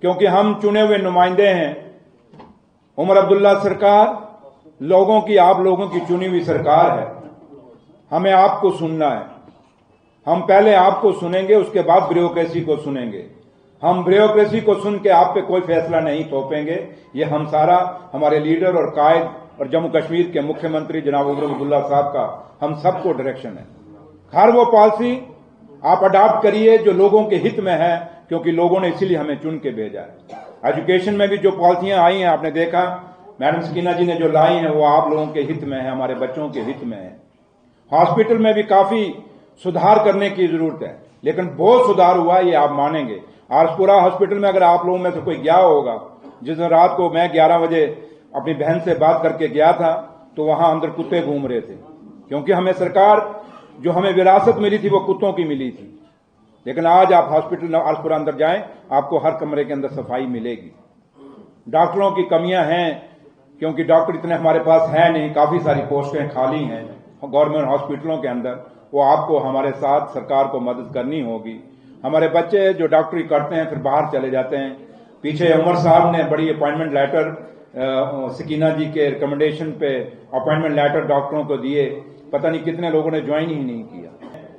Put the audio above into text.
क्योंकि हम चुने हुए नुमाइंदे हैं। उमर अब्दुल्ला सरकार लोगों की, आप लोगों की चुनी हुई सरकार है। हमें आपको सुनना है। हम पहले आपको सुनेंगे, उसके बाद ब्यूरोक्रेसी को सुनेंगे। हम ब्यूरोक्रेसी को सुन के आप पे कोई फैसला नहीं थोपेंगे। ये हम सारा हमारे लीडर और कायद और जम्मू कश्मीर के मुख्यमंत्री जनाब उमर अब्दुल्ला साहब का हम सबको डायरेक्शन है। हर वो पॉलिसी आप अडॉप्ट करिए जो लोगों के हित में है, क्योंकि लोगों ने इसीलिए हमें चुन के भेजा है। एजुकेशन में भी जो पॉलिसियां आई हैं, आपने देखा मैडम सकीना जी ने जो लाई हैं, वो आप लोगों के हित में है, हमारे बच्चों के हित में है। हॉस्पिटल में भी काफी सुधार करने की जरूरत है, लेकिन बहुत सुधार हुआ, ये आप मानेंगे। आरसपुरा हॉस्पिटल में अगर आप लोगों में से कोई गया होगा, जिस दिन रात को मैं 11 बजे अपनी बहन से बात करके गया था, तो वहां अंदर कुत्ते घूम रहे थे, क्योंकि हमें सरकार जो हमें विरासत मिली थी वो कुत्तों की मिली थी। लेकिन आज आप हॉस्पिटल आरसपुरा अंदर जाएं, आपको हर कमरे के अंदर सफाई मिलेगी। डॉक्टरों की कमियां हैं, क्योंकि डॉक्टर इतने हमारे पास है नहीं, काफी सारी पोस्टें खाली हैं गवर्नमेंट हॉस्पिटलों के अंदर। वो आपको हमारे साथ सरकार को मदद करनी होगी। हमारे बच्चे जो डॉक्टरी करते हैं फिर बाहर चले जाते हैं। पीछे उमर साहब ने बड़ी अपॉइंटमेंट लेटर सकीना जी के रिकमेंडेशन पे अपॉइंटमेंट लेटर डॉक्टरों को दिए, पता नहीं कितने लोगों ने ज्वाइन ही नहीं किया।